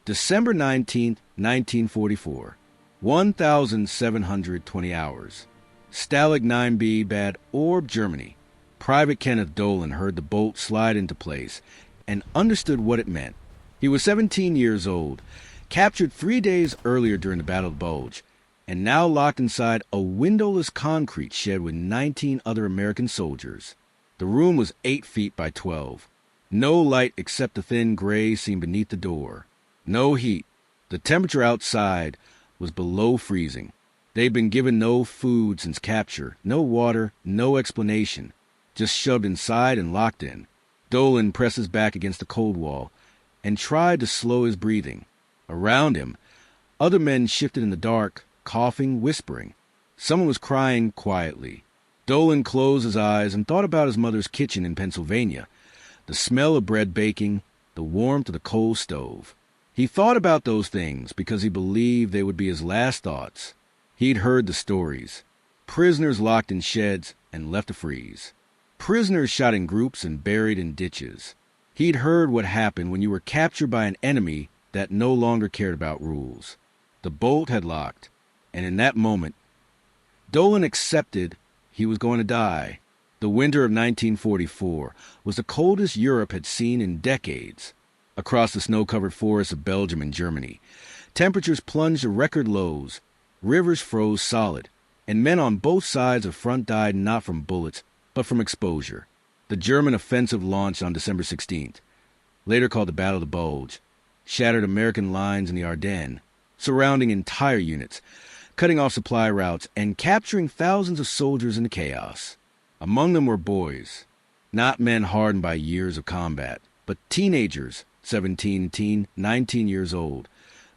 December 19th, 1944. 1,720 hours. Stalag IX-B, Bad Orb, Germany. Private Kenneth Dolan heard the bolt slide into place and understood what it meant. He was 17 years old, captured 3 days earlier during the Battle of Bulge, and now locked inside a windowless concrete shed with 19 other American soldiers. The room was 8 feet by 12. No light except the thin gray seen beneath the door. No heat. The temperature outside was below freezing. They'd been given no food since capture, no water, no explanation. Just shoved inside and locked in. Dolan pressed his back against the cold wall and tried to slow his breathing. Around him, other men shifted in the dark, coughing, whispering. Someone was crying quietly. Dolan closed his eyes and thought about his mother's kitchen in Pennsylvania, the smell of bread baking, the warmth of the coal stove. He thought about those things because he believed they would be his last thoughts. He'd heard the stories. Prisoners locked in sheds and left to freeze. Prisoners shot in groups and buried in ditches. He'd heard what happened when you were captured by an enemy that no longer cared about rules. The bolt had locked, and in that moment, Dolan accepted he was going to die. The winter of 1944 was the coldest Europe had seen in decades. Across the snow-covered forests of Belgium and Germany, temperatures plunged to record lows, rivers froze solid, and men on both sides of front died not from bullets, but from exposure. The German offensive launched on December 16th, later called the Battle of the Bulge, shattered American lines in the Ardennes, surrounding entire units, cutting off supply routes, and capturing thousands of soldiers in the chaos. Among them were boys, not men hardened by years of combat, but teenagers, 17, 19 years old,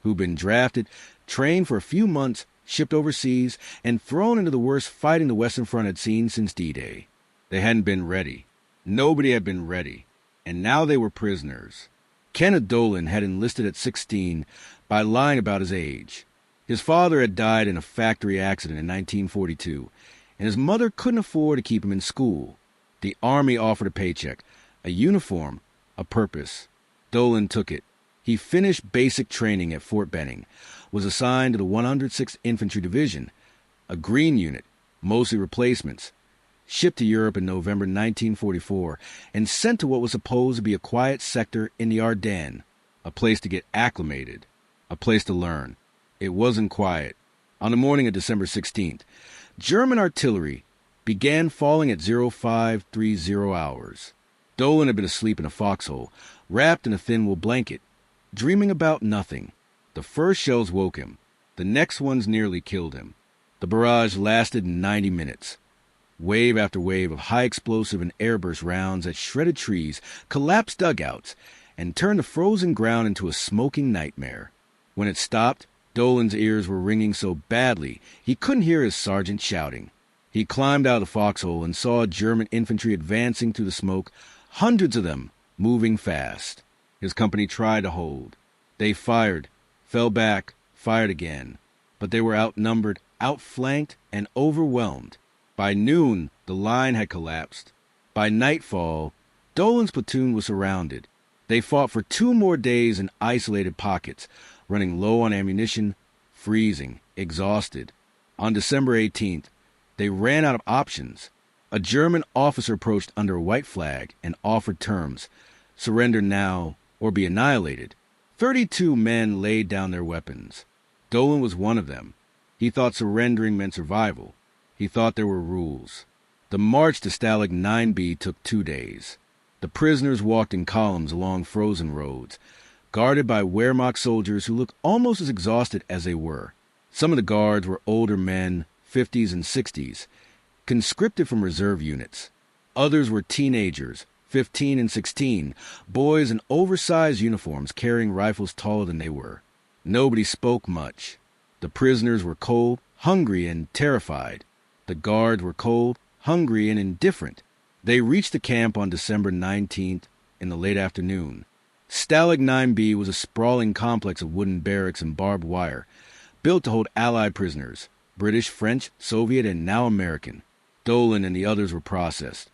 who'd been drafted, trained for a few months, shipped overseas, and thrown into the worst fighting the Western Front had seen since D-Day. They hadn't been ready. Nobody had been ready. And now they were prisoners. Kenneth Dolan had enlisted at 16 by lying about his age. His father had died in a factory accident in 1942, and his mother couldn't afford to keep him in school. The Army offered a paycheck, a uniform, a purpose. Dolan took it. He finished basic training at Fort Benning, was assigned to the 106th Infantry Division, a green unit, mostly replacements, shipped to Europe in November 1944, and sent to what was supposed to be a quiet sector in the Ardennes, a place to get acclimated, a place to learn. It wasn't quiet. On the morning of December 16th, German artillery began falling at 0530 hours. Dolan had been asleep in a foxhole, wrapped in a thin wool blanket, dreaming about nothing. The first shells woke him. The next ones nearly killed him. The barrage lasted 90 minutes. Wave after wave of high explosive and airburst rounds that shredded trees, collapsed dugouts, and turned the frozen ground into a smoking nightmare. When it stopped, Dolan's ears were ringing so badly he couldn't hear his sergeant shouting. He climbed out of the foxhole and saw German infantry advancing through the smoke, hundreds of them, moving fast. His company tried to hold. They fired, fell back, fired again. But they were outnumbered, outflanked, and overwhelmed. By noon, the line had collapsed. By nightfall, Dolan's platoon was surrounded. They fought for 2 more days in isolated pockets, running low on ammunition, freezing, exhausted. On December 18th, they ran out of options. A German officer approached under a white flag and offered terms: surrender now or be annihilated. 32 men laid down their weapons. Dolan was one of them. He thought surrendering meant survival. He thought there were rules. The march to Stalag IX-B took 2 days. The prisoners walked in columns along frozen roads, guarded by Wehrmacht soldiers who looked almost as exhausted as they were. Some of the guards were older men, 50s and 60s, conscripted from reserve units. Others were teenagers, 15 and 16, boys in oversized uniforms carrying rifles taller than they were. Nobody spoke much. The prisoners were cold, hungry, and terrified. The guards were cold, hungry, and indifferent. They reached the camp on December 19th in the late afternoon. Stalag IX-B was a sprawling complex of wooden barracks and barbed wire, built to hold Allied prisoners, British, French, Soviet, and now American. Dolan and the others were processed.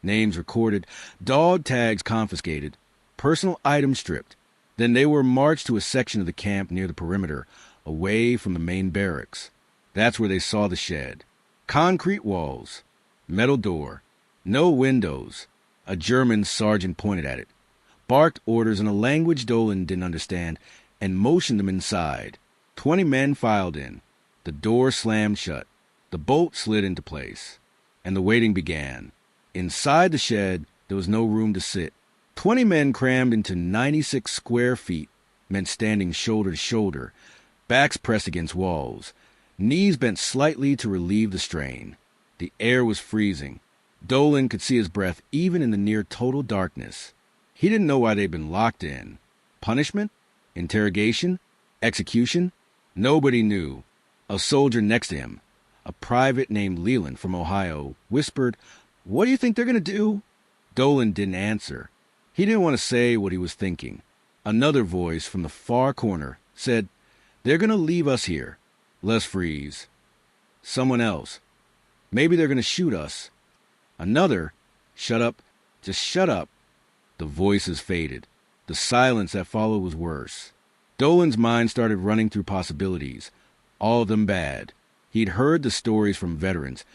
Names recorded, dog tags confiscated, personal items stripped. Then they were marched to a section of the camp near the perimeter, away from the main barracks. That's where they saw the shed. Concrete walls, metal door, no windows. A German sergeant pointed at it, barked orders in a language Dolan didn't understand, and motioned them inside. 20 men filed in. The door slammed shut. The bolt slid into place, and the waiting began. Inside the shed, there was no room to sit. 20 men crammed into 96 square feet meant standing shoulder to shoulder, backs pressed against walls, knees bent slightly to relieve the strain. The air was freezing. Dolan could see his breath even in the near-total darkness. He didn't know why they'd been locked in. Punishment? Interrogation? Execution? Nobody knew. A soldier next to him, a private named Leland from Ohio, whispered, "What do you think they're going to do?" Dolan didn't answer. He didn't want to say what he was thinking. Another voice from the far corner said, "They're going to leave us here. Let's freeze." Someone else, "Maybe they're going to shoot us." Another, "Shut up. Just shut up." The voices faded. The silence that followed was worse. Dolan's mind started running through possibilities, all of them bad. He'd heard the stories from veterans,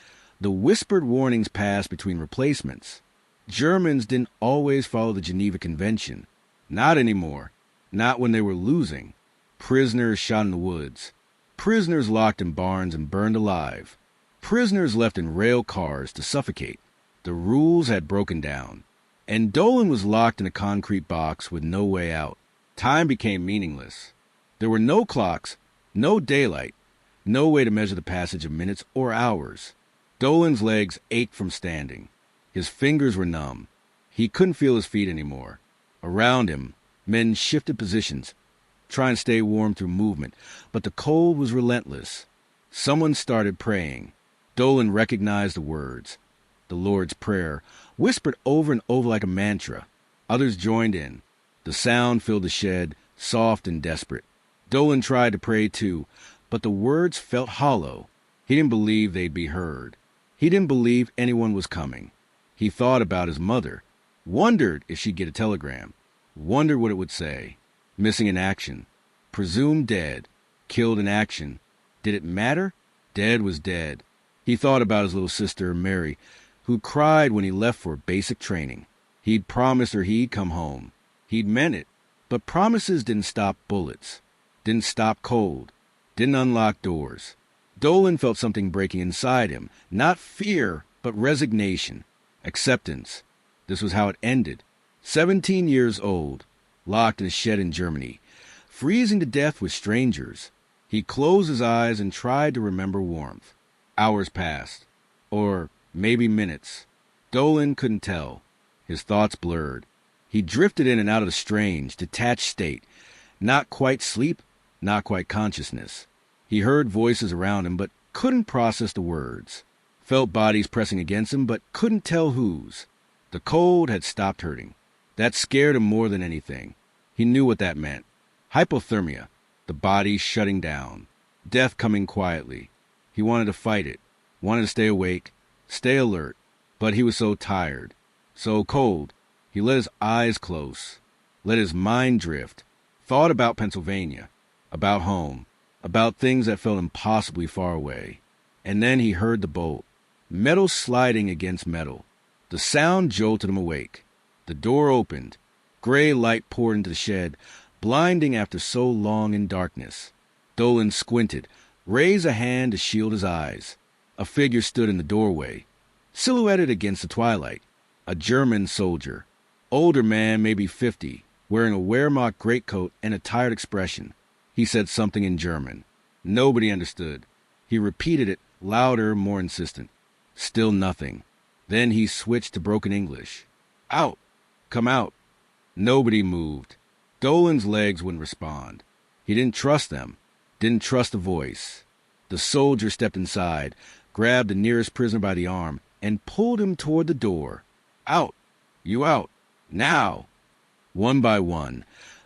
the whispered warnings passed between replacements. Germans didn't always follow the Geneva Convention. Not anymore. Not when they were losing. Prisoners shot in the woods. Prisoners locked in barns and burned alive. Prisoners left in rail cars to suffocate. The rules had broken down. And Dolan was locked in a concrete box with no way out. Time became meaningless. There were no clocks, no daylight, no way to measure the passage of minutes or hours. Dolan's legs ached from standing. His fingers were numb. He couldn't feel his feet anymore. Around him, men shifted positions, trying to stay warm through movement, but the cold was relentless. Someone started praying. Dolan recognized the words. The Lord's Prayer, whispered over and over like a mantra. Others joined in. The sound filled the shed, soft and desperate. Dolan tried to pray too, but the words felt hollow. He didn't believe they'd be heard. He didn't believe anyone was coming. He thought about his mother, wondered if she'd get a telegram, wondered what it would say. Missing in action, presumed dead, killed in action. Did it matter? Dead was dead. He thought about his little sister, Mary, who cried when he left for basic training. He'd promised her he'd come home. He'd meant it. But promises didn't stop bullets, didn't stop cold, didn't unlock doors. Dolan felt something breaking inside him. Not fear, but resignation, acceptance. This was how it ended. 17 years old, locked in a shed in Germany, freezing to death with strangers. He closed his eyes and tried to remember warmth. Hours passed. Or maybe minutes. Dolan couldn't tell. His thoughts blurred. He drifted in and out of the strange, detached state. Not quite sleep, not quite consciousness. He heard voices around him, but couldn't process the words. Felt bodies pressing against him, but couldn't tell whose. The cold had stopped hurting. That scared him more than anything. He knew what that meant. Hypothermia, the body shutting down. Death coming quietly. He wanted to fight it, wanted to stay awake, stay alert. But he was so tired, so cold. He let his eyes close, let his mind drift, thought about Pennsylvania, about home, about things that felt impossibly far away. And then he heard the bolt, metal sliding against metal. The sound jolted him awake. The door opened. Gray light poured into the shed, blinding after so long in darkness. Dolan squinted, raised a hand to shield his eyes. A figure stood in the doorway, silhouetted against the twilight. A German soldier. Older man, maybe 50, wearing a Wehrmacht greatcoat and a tired expression. He said something in German. Nobody understood. He repeated it, louder, more insistent. Still nothing. Then he switched to broken English. Out! Come out! Nobody moved. Dolan's legs wouldn't respond. He didn't trust them. Didn't trust the voice. The soldier stepped inside, grabbed the nearest prisoner by the arm, and pulled him toward the door. Out! You out! Now! One by one,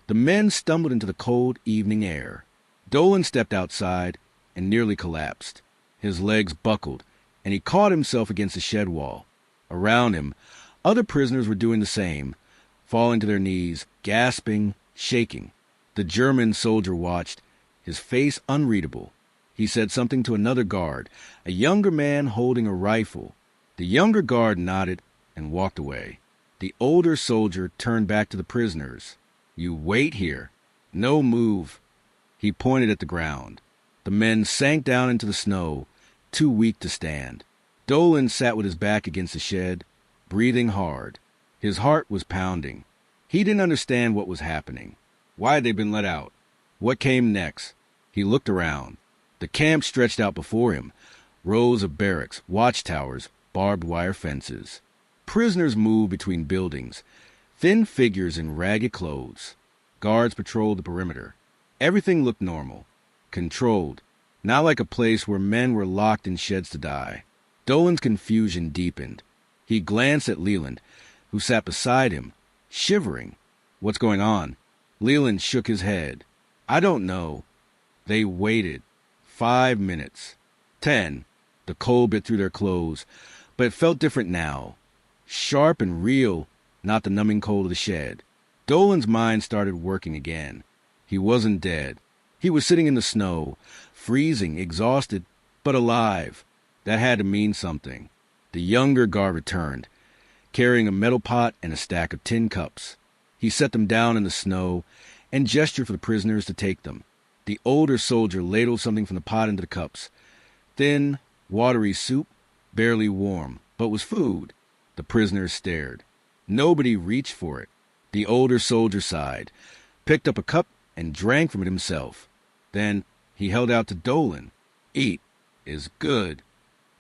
the men stumbled into the cold evening air. Dolan stepped outside and nearly collapsed. His legs buckled, and he caught himself against the shed wall. Around him, other prisoners were doing the same, falling to their knees, gasping, shaking. The German soldier watched, his face unreadable. He said something to another guard, a younger man holding a rifle. The younger guard nodded and walked away. The older soldier turned back to the prisoners. "You wait here. No move." He pointed at the ground. The men sank down into the snow, too weak to stand. Dolan sat with his back against the shed, breathing hard. His heart was pounding. He didn't understand what was happening. Why had they been let out? What came next? He looked around. The camp stretched out before him. Rows of barracks, watchtowers, barbed wire fences. Prisoners moved between buildings. Thin figures in ragged clothes. Guards patrolled the perimeter. Everything looked normal. Controlled. Not like a place where men were locked in sheds to die. Dolan's confusion deepened. He glanced at Leland, who sat beside him, shivering. "What's going on?" Leland shook his head. "I don't know." They waited. 5 minutes. 10. The cold bit through their clothes, but it felt different now. Sharp and real, not the numbing cold of the shed. Dolan's mind started working again. He wasn't dead. He was sitting in the snow, freezing, exhausted, but alive. That had to mean something. The younger guard returned, carrying a metal pot and a stack of tin cups. He set them down in the snow and gestured for the prisoners to take them. The older soldier ladled something from the pot into the cups. Thin, watery soup, barely warm, but was food. The prisoners stared. Nobody reached for it. The older soldier sighed, picked up a cup, and drank from it himself. Then he held out to Dolan. "Eat. Is good."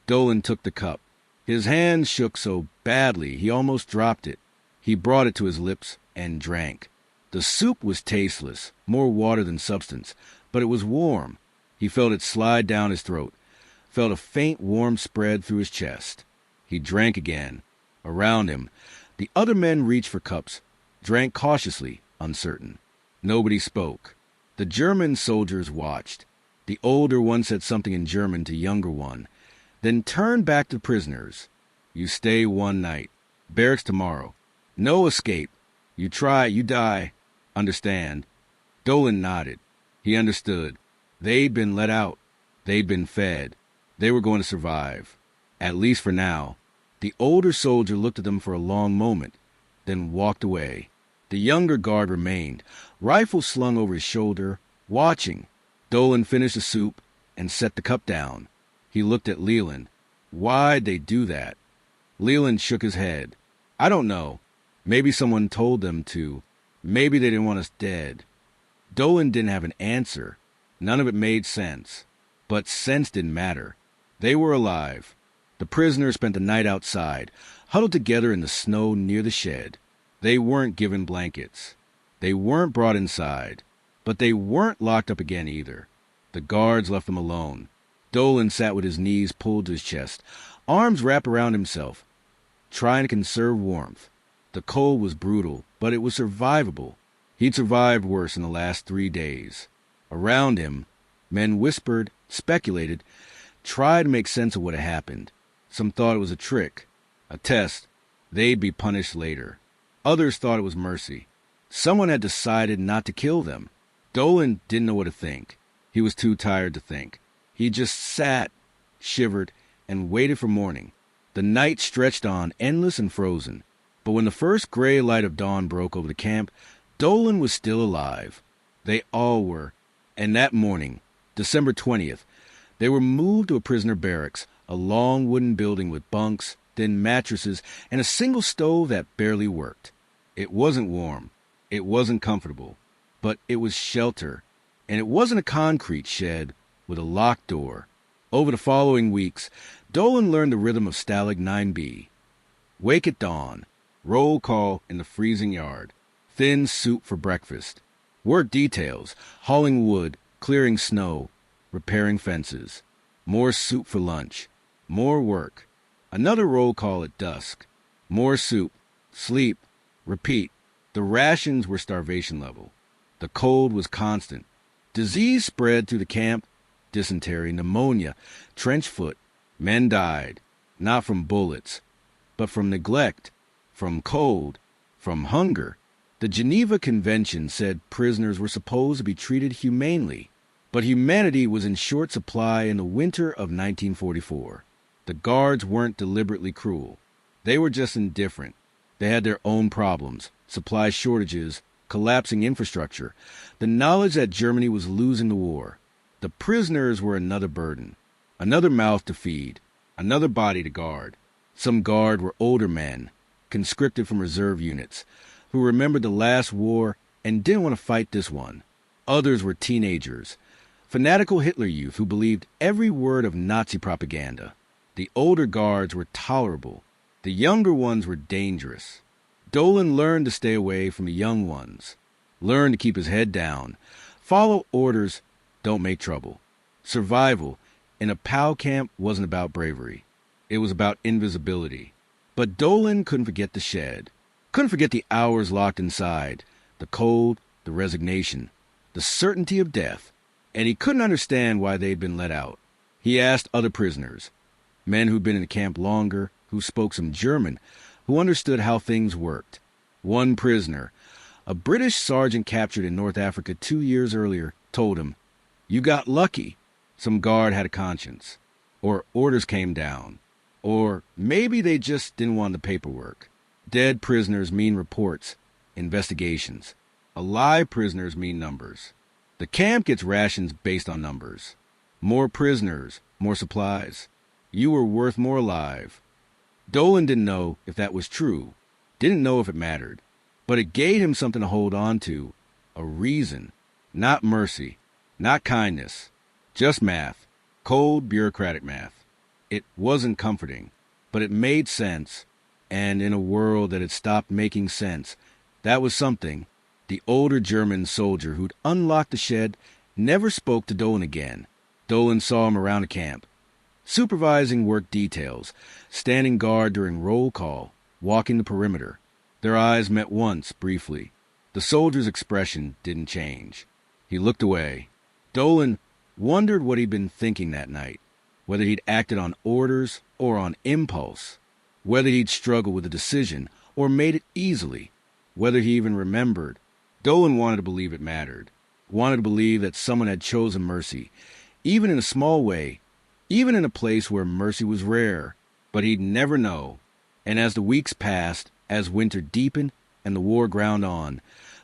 Dolan took the cup. His hand shook so badly he almost dropped it. He brought it to his lips and drank. The soup was tasteless, more water than substance, but it was warm. He felt it slide down his throat, felt a faint warm spread through his chest. He drank again. Around him, the other men reached for cups, drank cautiously, uncertain. Nobody spoke. The German soldiers watched. The older one said something in German to younger one, then turned back to the prisoners. "You stay one night. Barracks tomorrow. No escape. You try, you die. Understand?" Dolan nodded. He understood. They'd been let out. They'd been fed. They were going to survive. At least for now. The older soldier looked at them for a long moment, then walked away. The younger guard remained, rifle slung over his shoulder, watching. Dolan finished the soup and set the cup down. He looked at Leland. Why'd they do that? Leland shook his head. "I don't know. Maybe someone told them to. Maybe they didn't want us dead." Dolan didn't have an answer. None of it made sense. But sense didn't matter. They were alive. The prisoners spent the night outside, huddled together in the snow near the shed. They weren't given blankets. They weren't brought inside. But they weren't locked up again either. The guards left them alone. Dolan sat with his knees pulled to his chest, arms wrapped around himself, trying to conserve warmth. The cold was brutal, but it was survivable. He'd survived worse in the last 3 days. Around him, men whispered, speculated, tried to make sense of what had happened. Some thought it was a trick, a test. They'd be punished later. Others thought it was mercy. Someone had decided not to kill them. Dolan didn't know what to think. He was too tired to think. He just sat, shivered, and waited for morning. The night stretched on, endless and frozen. But when the first gray light of dawn broke over the camp, Dolan was still alive. They all were. And that morning, December 20th, they were moved to a prisoner barracks, a long wooden building with bunks, thin mattresses, and a single stove that barely worked. It wasn't warm. It wasn't comfortable. But it was shelter. And it wasn't a concrete shed with a locked door. Over the following weeks, Dolan learned the rhythm of Stalag IX-B. Wake at dawn. Roll call in the freezing yard. Thin soup for breakfast. Work details, hauling wood, clearing snow, repairing fences. More soup for lunch. More work. Another roll call at dusk. More soup. Sleep. Repeat. The rations were starvation level. The cold was constant. Disease spread through the camp. Dysentery, pneumonia, trench foot. Men died. Not from bullets, but from neglect, from cold, from hunger. The Geneva Convention said prisoners were supposed to be treated humanely, but humanity was in short supply in the winter of 1944. The guards weren't deliberately cruel. They were just indifferent. They had their own problems, supply shortages, collapsing infrastructure, the knowledge that Germany was losing the war. The prisoners were another burden, another mouth to feed, another body to guard. Some guard were older men, conscripted from reserve units, who remembered the last war and didn't want to fight this one. Others were teenagers, fanatical Hitler youth who believed every word of Nazi propaganda. The older guards were tolerable. The younger ones were dangerous. Dolan learned to stay away from the young ones, learned to keep his head down, follow orders, don't make trouble. Survival in a POW camp wasn't about bravery. It was about invisibility. But Dolan couldn't forget the shed, couldn't forget the hours locked inside, the cold, the resignation, the certainty of death, and he couldn't understand why they'd been let out. He asked other prisoners, men who'd been in the camp longer, who spoke some German, who understood how things worked. One prisoner, a British sergeant captured in North Africa 2 years earlier, told him, "You got lucky. Some guard had a conscience. Or orders came down. Or maybe they just didn't want the paperwork." Dead prisoners mean reports, investigations. Alive prisoners mean numbers. The camp gets rations based on numbers. More prisoners, more supplies. You were worth more alive. Dolan didn't know if that was true, didn't know if it mattered, but it gave him something to hold on to, a reason, not mercy, not kindness, just math, cold bureaucratic math. It wasn't comforting, but it made sense, and in a world that had stopped making sense, that was something. The older German soldier who'd unlocked the shed never spoke to Dolan again. Dolan saw him around the camp, supervising work details, standing guard during roll call, walking the perimeter. Their eyes met once, briefly. The soldier's expression didn't change. He looked away. Dolan wondered what he'd been thinking that night, whether he'd acted on orders or on impulse, whether he'd struggled with a decision or made it easily, whether he even remembered. Dolan wanted to believe it mattered, wanted to believe that someone had chosen mercy, even in a small way, even in a place where mercy was rare, but he'd never know. And as the weeks passed, as winter deepened and the war ground on,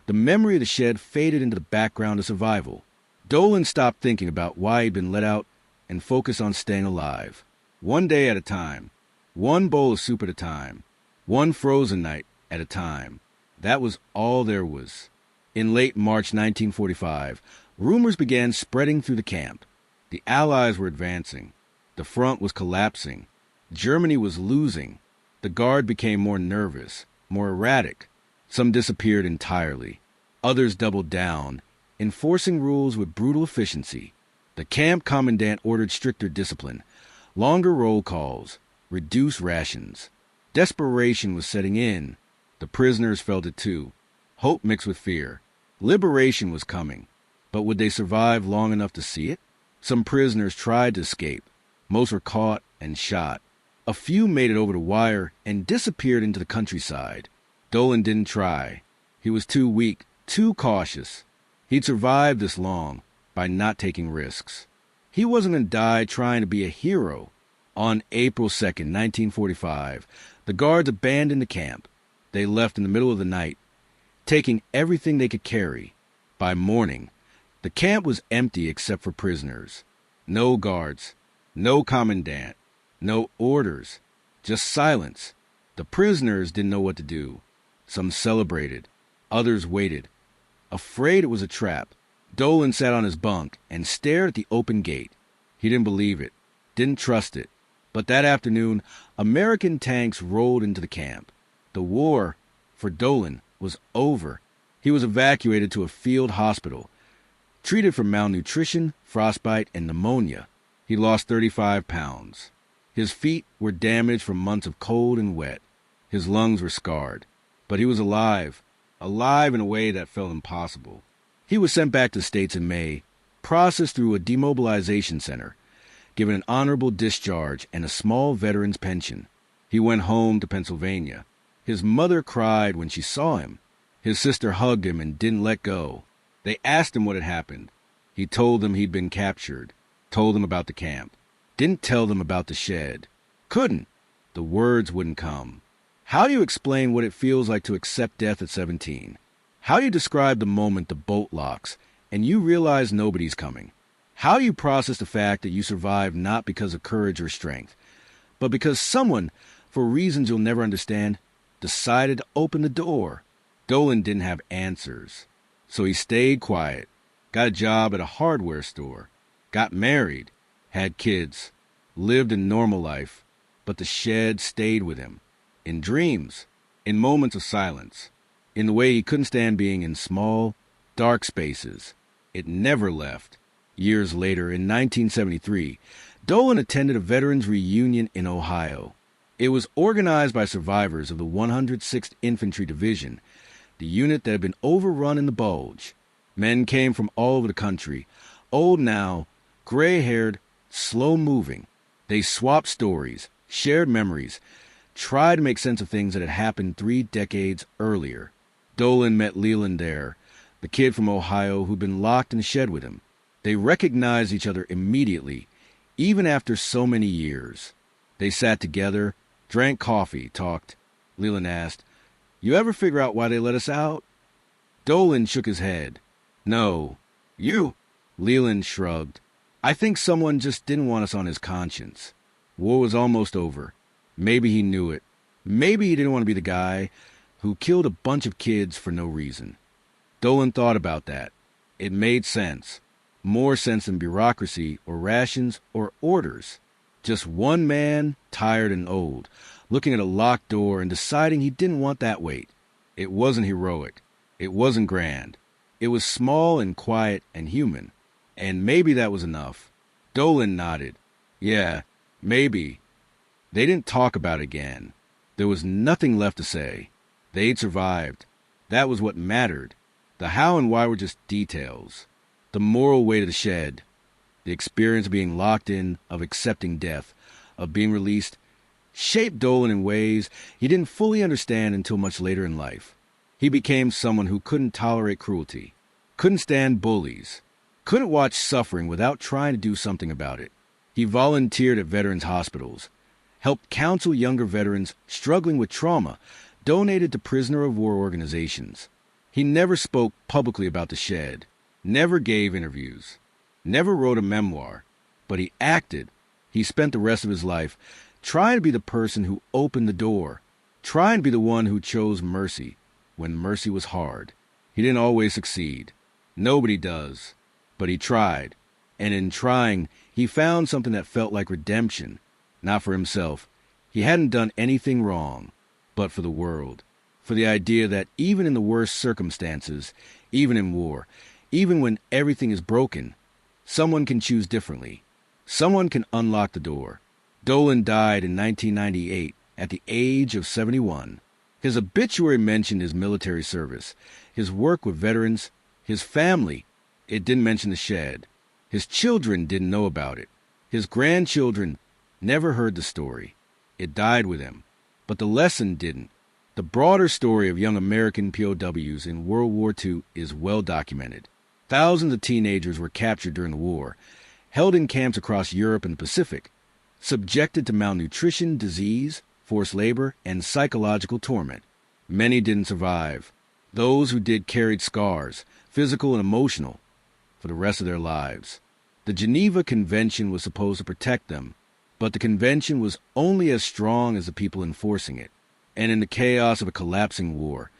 the memory of the shed faded into the background of survival. Dolan stopped thinking about why he'd been let out and focused on staying alive. One day at a time, one bowl of soup at a time, one frozen night at a time. That was all there was. In late March 1945, rumors began spreading through the camp. The Allies were advancing. The front was collapsing. Germany was losing. The guard became more nervous, more erratic. Some disappeared entirely. Others doubled down, enforcing rules with brutal efficiency. The camp commandant ordered stricter discipline, longer roll calls, reduced rations. Desperation was setting in. The prisoners felt it too. Hope mixed with fear. Liberation was coming. But would they survive long enough to see it? Some prisoners tried to escape. Most were caught and shot. A few made it over the wire and disappeared into the countryside. Dolan didn't try. He was too weak, too cautious. He'd survived this long by not taking risks. He wasn't going to die trying to be a hero. On April 2nd, 1945, the guards abandoned the camp. They left in the middle of the night, taking everything they could carry. By morning, the camp was empty except for prisoners. No guards, no commandant, no orders, just silence. The prisoners didn't know what to do. Some celebrated, others waited. Afraid it was a trap, Dolan sat on his bunk and stared at the open gate. He didn't believe it, didn't trust it. But that afternoon, American tanks rolled into the camp. The war, for Dolan, was over. He was evacuated to a field hospital, treated for malnutrition, frostbite, and pneumonia. He lost 35 pounds. His feet were damaged from months of cold and wet. His lungs were scarred. But he was alive in a way that felt impossible. He was sent back to the States in May, processed through a demobilization center, given an honorable discharge and a small veteran's pension. He went home to Pennsylvania. His mother cried when she saw him. His sister hugged him and didn't let go. They asked him what had happened. He told them he'd been captured, told them about the camp. Didn't tell them about the shed. Couldn't. The words wouldn't come. How do you explain what it feels like to accept death at 17? How do you describe the moment the bolt locks and you realize nobody's coming? How do you process the fact that you survived not because of courage or strength, but because someone, for reasons you'll never understand, decided to open the door? Dolan didn't have answers, so he stayed quiet, got a job at a hardware store, got married, had kids, lived a normal life, but the shed stayed with him, in dreams, in moments of silence, in the way he couldn't stand being in small, dark spaces. It never left. Years later, in 1973, Dolan attended a veterans reunion in Ohio. It was organized by survivors of the 106th Infantry Division, the unit that had been overrun in the Bulge. Men came from all over the country, old now, gray-haired, slow-moving. They swapped stories, shared memories, tried to make sense of things that had happened 3 decades earlier. Dolan met Leland there, the kid from Ohio who'd been locked in the shed with him. They recognized each other immediately, even after so many years. They sat together, drank coffee, talked. Leland asked, "You ever figure out why they let us out?" Dolan shook his head. "No." "You?" Leland shrugged. "I think someone just didn't want us on his conscience. War was almost over. Maybe he knew it. Maybe he didn't want to be the guy who killed a bunch of kids for no reason." Dolan thought about that. It made sense. More sense than bureaucracy or rations or orders. Just one man, tired and old, looking at a locked door and deciding he didn't want that weight. It wasn't heroic. It wasn't grand. It was small and quiet and human. And maybe that was enough. Dolan nodded. Yeah, maybe. They didn't talk about it again. There was nothing left to say. They'd survived. That was what mattered. The how and why were just details. The moral weight of the shed, the experience of being locked in, of accepting death, of being released, shaped Dolan in ways he didn't fully understand until much later in life. He became someone who couldn't tolerate cruelty, couldn't stand bullies, couldn't watch suffering without trying to do something about it. He volunteered at veterans' hospitals, helped counsel younger veterans struggling with trauma, donated to prisoner of war organizations. He never spoke publicly about the shed, never gave interviews, never wrote a memoir, but he acted. He spent the rest of his life trying to be the person who opened the door, trying to be the one who chose mercy when mercy was hard. He didn't always succeed. Nobody does. But he tried. And in trying, he found something that felt like redemption. Not for himself. He hadn't done anything wrong, but for the world. For the idea that even in the worst circumstances, even in war, even when everything is broken, someone can choose differently. Someone can unlock the door. Dolan died in 1998 at the age of 71. His obituary mentioned his military service, his work with veterans, his family. It didn't mention the shed. His children didn't know about it. His grandchildren never heard the story. It died with him. But the lesson didn't. The broader story of young American POWs in World War II is well documented. Thousands of teenagers were captured during the war, held in camps across Europe and the Pacific, subjected to malnutrition, disease, forced labor, and psychological torment. Many didn't survive. Those who did carried scars, physical and emotional, for the rest of their lives. The Geneva Convention was supposed to protect them, but the convention was only as strong as the people enforcing it. And in the chaos of a collapsing war,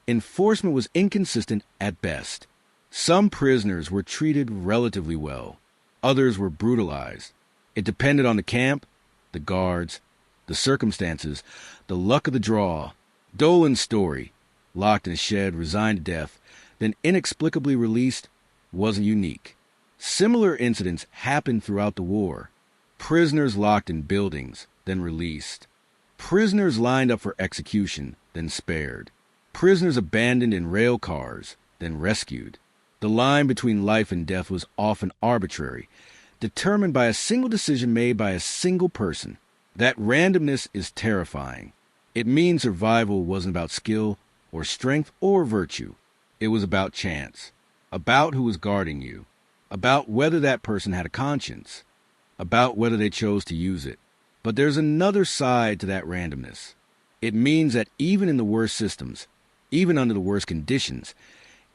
enforcement was inconsistent at best. Some prisoners were treated relatively well. Others were brutalized. It depended on the camp, the guards, the circumstances, the luck of the draw. Dolan's story, locked in a shed, resigned to death, then inexplicably released, wasn't unique. Similar incidents happened throughout the war. Prisoners locked in buildings, then released. Prisoners lined up for execution, then spared. Prisoners abandoned in rail cars, then rescued. The line between life and death was often arbitrary, determined by a single decision made by a single person. That randomness is terrifying. It means survival wasn't about skill, or strength or virtue. It was about chance, about who was guarding you, about whether that person had a conscience, about whether they chose to use it. But there's another side to that randomness. It means that even in the worst systems, even under the worst conditions,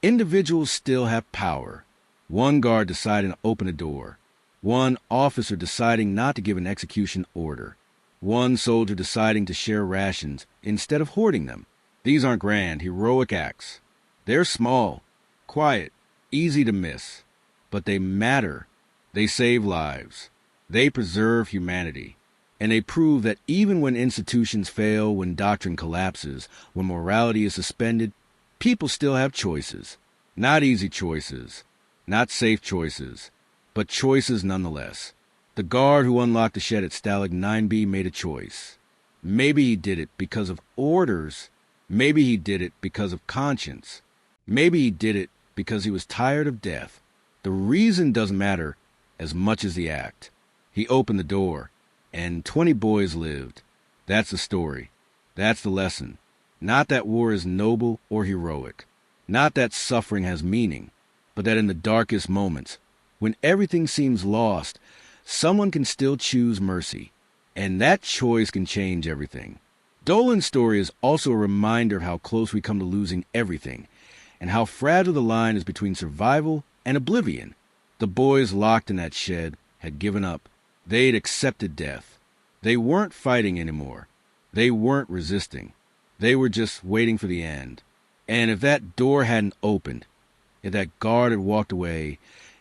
individuals still have power. One guard deciding to open a door. One officer deciding not to give an execution order. One soldier deciding to share rations instead of hoarding them. These aren't grand, heroic acts. They're small, quiet, easy to miss. But they matter. They save lives. They preserve humanity. And they prove that even when institutions fail, when doctrine collapses, when morality is suspended, people still have choices. Not easy choices, not safe choices, but choices nonetheless. The guard who unlocked the shed at Stalag IX-B made a choice. Maybe he did it because of orders. Maybe he did it because of conscience. Maybe he did it because he was tired of death. The reason doesn't matter as much as the act. He opened the door, and 20 boys lived. That's the story. That's the lesson. Not that war is noble or heroic. Not that suffering has meaning, but that in the darkest moments, when everything seems lost, someone can still choose mercy. And that choice can change everything. Dolan's story is also a reminder of how close we come to losing everything, and how fragile the line is between survival and oblivion. The boys locked in that shed had given up. They'd accepted death. They weren't fighting anymore. They weren't resisting. They were just waiting for the end. And if that door hadn't opened, if that guard had walked away,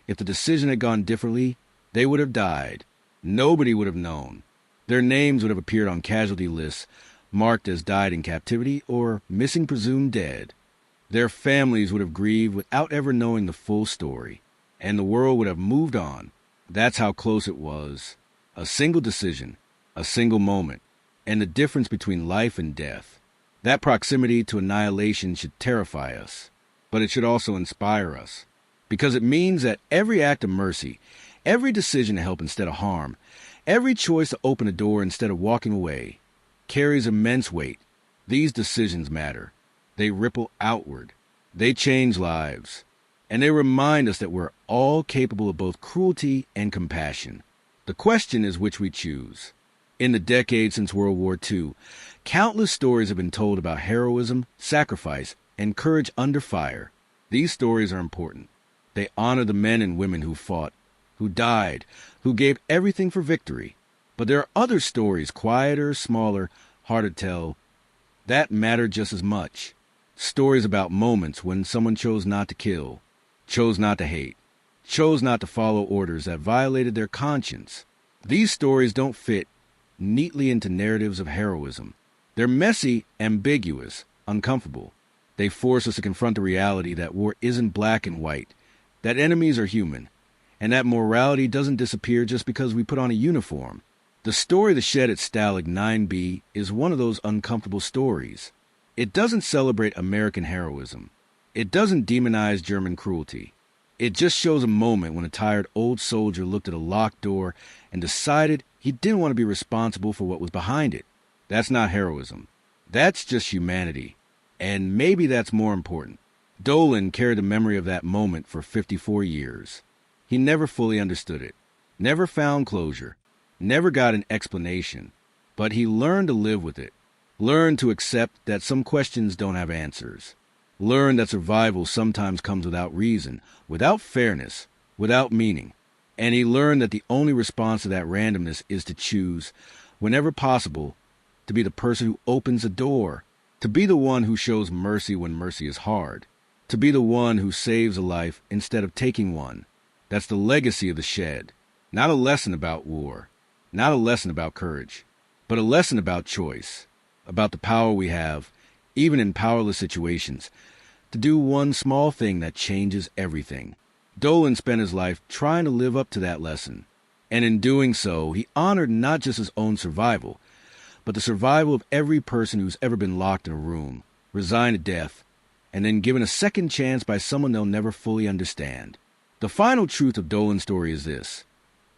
if the decision had gone differently, they would have died. Nobody would have known. Their names would have appeared on casualty lists, marked as died in captivity or missing presumed dead. Their families would have grieved without ever knowing the full story, and the world would have moved on. That's how close it was. A single decision, a single moment, and the difference between life and death. That proximity to annihilation should terrify us, but it should also inspire us, because it means that every act of mercy, every decision to help instead of harm, every choice to open a door instead of walking away, carries immense weight. These decisions matter. They ripple outward. They change lives. And they remind us that we're all capable of both cruelty and compassion. The question is which we choose. In the decades since World War II, countless stories have been told about heroism, sacrifice, and courage under fire. These stories are important. They honor the men and women who fought, who died, who gave everything for victory. But there are other stories, quieter, smaller, harder to tell, that matter just as much. Stories about moments when someone chose not to kill, chose not to hate, chose not to follow orders that violated their conscience. These stories don't fit neatly into narratives of heroism. They're messy, ambiguous, uncomfortable. They force us to confront the reality that war isn't black and white, that enemies are human, and that morality doesn't disappear just because we put on a uniform. The story of the shed at Stalag IX-B is one of those uncomfortable stories. It doesn't celebrate American heroism. It doesn't demonize German cruelty. It just shows a moment when a tired old soldier looked at a locked door and decided he didn't want to be responsible for what was behind it. That's not heroism. That's just humanity. And maybe that's more important. Dolan carried the memory of that moment for 54 years. He never fully understood it, never found closure, never got an explanation, but he learned to live with it, learned to accept that some questions don't have answers, learned that survival sometimes comes without reason, without fairness, without meaning, and he learned that the only response to that randomness is to choose, whenever possible, to be the person who opens the door, to be the one who shows mercy when mercy is hard, to be the one who saves a life instead of taking one. That's the legacy of the shed. Not a lesson about war, not a lesson about courage, but a lesson about choice, about the power we have, even in powerless situations, to do one small thing that changes everything. Dolan spent his life trying to live up to that lesson, and in doing so, he honored not just his own survival, but the survival of every person who's ever been locked in a room, resigned to death, and then given a second chance by someone they'll never fully understand. The final truth of Dolan's story is this.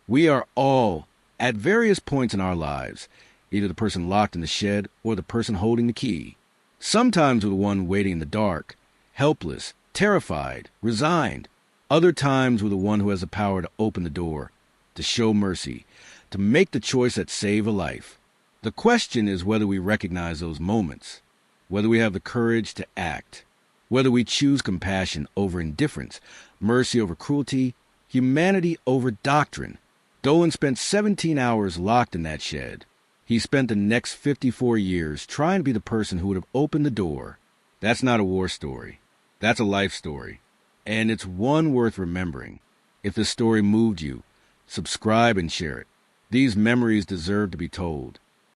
We are all, at various points in our lives, either the person locked in the shed or the person holding the key. Sometimes with one waiting in the dark, helpless, terrified, resigned. Other times with the one who has the power to open the door, to show mercy, to make the choice that save a life. The question is whether we recognize those moments, whether we have the courage to act, whether we choose compassion over indifference, mercy over cruelty, humanity over doctrine. Dolan spent 17 hours locked in that shed. He spent the next 54 years trying to be the person who would have opened the door. That's not a war story. That's a life story. And it's one worth remembering. If this story moved you, subscribe and share it. These memories deserve to be told.